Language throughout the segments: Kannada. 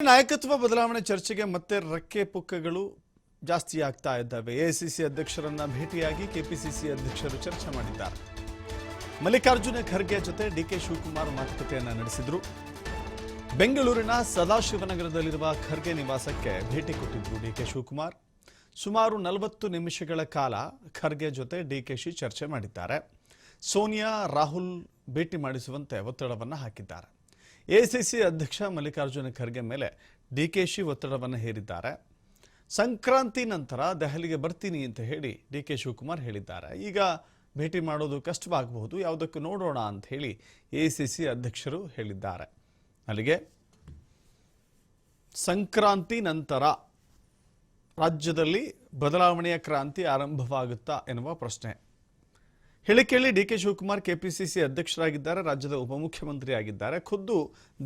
ನಾಯಕತ್ವ ಬದಲಾವಣೆ ಚರ್ಚೆಗೆ ಮತ್ತೆ ರಕ್ಕೆ ಪುಕ್ಕಗಳು ಜಾಸ್ತಿ ಆಗ್ತಾ ಇದ್ದಾವೆ. ಎಐಸಿಸಿ ಅಧ್ಯಕ್ಷರನ್ನ ಭೇಟಿಯಾಗಿ ಕೆಪಿಸಿಸಿ ಅಧ್ಯಕ್ಷರು ಚರ್ಚೆ ಮಾಡಿದ್ದಾರೆ. ಮಲ್ಲಿಕಾರ್ಜುನ ಖರ್ಗೆ ಜೊತೆ ಡಿಕೆ ಶಿವಕುಮಾರ್ ಮಾತುಕತೆಯನ್ನ ನಡೆಸಿದ್ರು. ಬೆಂಗಳೂರಿನ ಸದಾಶಿವನಗರದಲ್ಲಿರುವ ಖರ್ಗೆ ನಿವಾಸಕ್ಕೆ ಭೇಟಿ ಕೊಟ್ಟಿದ್ರು ಡಿಕೆ ಶಿವಕುಮಾರ್. ಸುಮಾರು 40 ನಿಮಿಷಗಳ ಕಾಲ ಖರ್ಗೆ ಜೊತೆ ಡಿಕೆಶಿ ಚರ್ಚೆ ಮಾಡಿದ್ದಾರೆ. ಸೋನಿಯಾ ರಾಹುಲ್ ಭೇಟಿ ಮಾಡಿಸುವಂತೆ ಒತ್ತಡವನ್ನು ಹಾಕಿದ್ದಾರೆ. ಎಐಸಿಸಿ ಅಧ್ಯಕ್ಷ ಮಲ್ಲಿಕಾರ್ಜುನ ಖರ್ಗೆ ಮೇಲೆ ಡಿಕೆಶಿ ಒತ್ತಡವನ್ನು ಹೇರಿದ್ದಾರೆ. ಸಂಕ್ರಾಂತಿ ನಂತರ ದೆಹಲಿಗೆ ಬರ್ತೀನಿ ಅಂತ ಹೇಳಿ ಡಿಕೆ ಶಿವಕುಮಾರ್ ಹೇಳಿದ್ದಾರೆ. ಈಗ ಭೇಟಿ ಮಾಡೋದು ಕಷ್ಟವಾಗಬಹುದು, ಯಾವುದಕ್ಕೂ ನೋಡೋಣ ಅಂತ ಹೇಳಿ ಎಐಸಿಸಿ ಅಧ್ಯಕ್ಷರು ಹೇಳಿದ್ದಾರೆ. ಅಲ್ಲಿಗೆ ಸಂಕ್ರಾಂತಿ ನಂತರ ರಾಜ್ಯದಲ್ಲಿ ಬದಲಾವಣೆಯ ಕ್ರಾಂತಿ ಆರಂಭವಾಗುತ್ತಾ ಎನ್ನುವ ಪ್ರಶ್ನೆ. ಹೇಳಿಕೆಯಲ್ಲಿ ಡಿಕೆ ಶಿವಕುಮಾರ್ ಕೆಪಿಸಿಸಿ ಅಧ್ಯಕ್ಷರಾಗಿದ್ದಾರೆ, ರಾಜ್ಯದ ಉಪಮುಖ್ಯಮಂತ್ರಿ ಆಗಿದ್ದಾರೆ. ಖುದ್ದು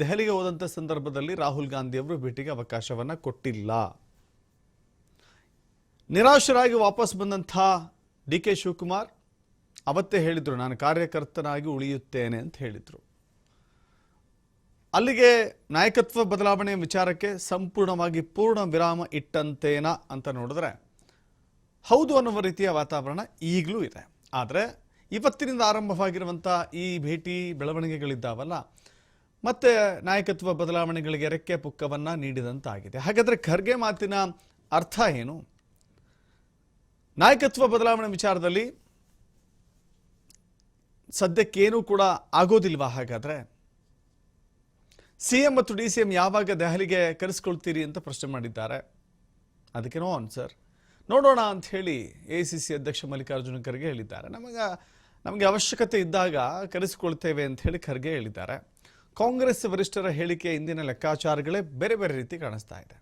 ದೆಹಲಿಗೆ ಹೋದಂಥ ಸಂದರ್ಭದಲ್ಲಿ ರಾಹುಲ್ ಗಾಂಧಿ ಅವರು ಭೇಟಿಗೆ ಅವಕಾಶವನ್ನು ಕೊಟ್ಟಿಲ್ಲ. ನಿರಾಶರಾಗಿ ವಾಪಸ್ ಬಂದಂಥ ಡಿಕೆ ಶಿವಕುಮಾರ್ ಅವತ್ತೇ ಹೇಳಿದ್ರು, ನಾನು ಕಾರ್ಯಕರ್ತನಾಗಿ ಉಳಿಯುತ್ತೇನೆ ಅಂತ ಹೇಳಿದ್ರು. ಅಲ್ಲಿಗೆ ನಾಯಕತ್ವ ಬದಲಾವಣೆ ವಿಚಾರಕ್ಕೆ ಸಂಪೂರ್ಣವಾಗಿ ಪೂರ್ಣ ವಿರಾಮ ಇಟ್ಟಂತೇನಾ ಅಂತ ನೋಡಿದ್ರೆ ಹೌದು ಅನ್ನುವ ರೀತಿಯ ವಾತಾವರಣ ಈಗಲೂ ಇದೆ. ಆದರೆ ಇವತ್ತಿನಿಂದ ಆರಂಭವಾಗಿರುವಂಥ ಈ ಭೇಟಿ ಬೆಳವಣಿಗೆಗಳಿದ್ದಾವಲ್ಲ, ಮತ್ತೆ ನಾಯಕತ್ವ ಬದಲಾವಣೆಗಳಿಗೆ ರೆಕ್ಕೆ ಪುಕ್ಕವನ್ನು ನೀಡಿದಂತಾಗಿದೆ. ಹಾಗಾದರೆ ಖರ್ಗೆ ಮಾತಿನ ಅರ್ಥ ಏನು? ನಾಯಕತ್ವ ಬದಲಾವಣೆ ವಿಚಾರದಲ್ಲಿ ಸದ್ಯಕ್ಕೇನೂ ಕೂಡ ಆಗೋದಿಲ್ವಾ? ಹಾಗಾದರೆ ಸಿಎಂ ಮತ್ತು ಡಿಸಿಎಂ ಯಾವಾಗ ದೆಹಲಿಗೆ ಕರೆಸ್ಕೊಳ್ತೀರಿ ಅಂತ ಪ್ರಶ್ನೆ ಮಾಡಿದ್ದಾರೆ. ಅದಕ್ಕೆ ನೋ ಆನ್ಸರ್, ನೋಡೋಣ ಅಂತ ಹೇಳಿ ಎಐಸಿಸಿ ಅಧ್ಯಕ್ಷ ಮಲ್ಲಿಕಾರ್ಜುನ ಖರ್ಗೆ ಹೇಳಿದ್ದಾರೆ. ನಮಗೆ ಅವಶ್ಯಕತೆ ಇದ್ದಾಗ ಕರೆಸಿಕೊಳ್ತೇವೆ ಅಂತ ಹೇಳಿ ಖರ್ಗೆ ಹೇಳಿದ್ದಾರೆ. ಕಾಂಗ್ರೆಸ್ ವರಿಷ್ಠರ ಹೇಳಿಕೆ ಇಂದಿನ ಲೆಕ್ಕಾಚಾರಗಳೇ ಬೇರೆ ಬೇರೆ ರೀತಿ ಕಾಣಿಸ್ತಾ ಇದೆ.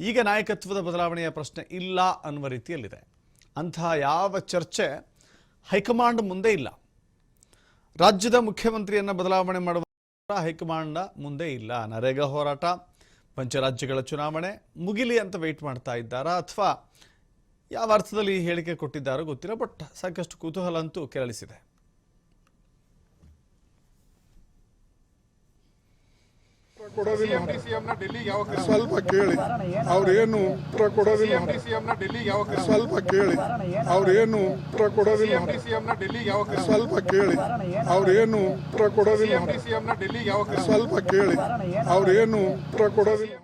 ಈಗ ನಾಯಕತ್ವದ ಬದಲಾವಣೆಯ ಪ್ರಶ್ನೆ ಇಲ್ಲ ಅನ್ನುವ ರೀತಿಯಲ್ಲಿದೆ. ಅಂತಹ ಯಾವ ಚರ್ಚೆ ಹೈಕಮಾಂಡ್ ಮುಂದೆ ಇಲ್ಲ. ರಾಜ್ಯದ ಮುಖ್ಯಮಂತ್ರಿಯನ್ನು ಬದಲಾವಣೆ ಮಾಡುವ ಹೈಕಮಾಂಡ್ ಮುಂದೆ ಇಲ್ಲ. ನರೇಗಾ ಹೋರಾಟ, ಪಂಚರಾಜ್ಯಗಳ ಚುನಾವಣೆ ಮುಗಿಲಿ ಅಂತ ವೆಯ್ಟ್ ಮಾಡ್ತಾ ಇದ್ದಾರಾ ಅಥವಾ ಯಾವ ಅರ್ಥದಲ್ಲಿ ಹೇಳಿಕೆ ಕೊಟ್ಟಿದ್ದಾರೋ ಗೊತ್ತಿಲ್ಲ. ಬಟ್ ಸಾಕಷ್ಟು ಕುತೂಹಲ ಅಂತೂ ಕೆರಳಿಸಿದೆ. ಸ್ವಲ್ಪ ಕೇಳಿ ಅವ್ರೇನು ಉತ್ತರ ಕೊಡೋದಿಲ್ಲ. ಸ್ವಲ್ಪ ಕೇಳಿ ಅವ್ರೇನು ಉತ್ತರ ಕೊಡೋದಿಲ್ಲ. ಸ್ವಲ್ಪ ಕೇಳಿ ಅವ್ರೇನು ಉತ್ತರ ಕೊಡೋದಿಲ್ಲ. ಸ್ವಲ್ಪ ಕೇಳಿ ಅವ್ರೇನು ಉತ್ತರ ಕೊಡೋದಿಲ್ಲ.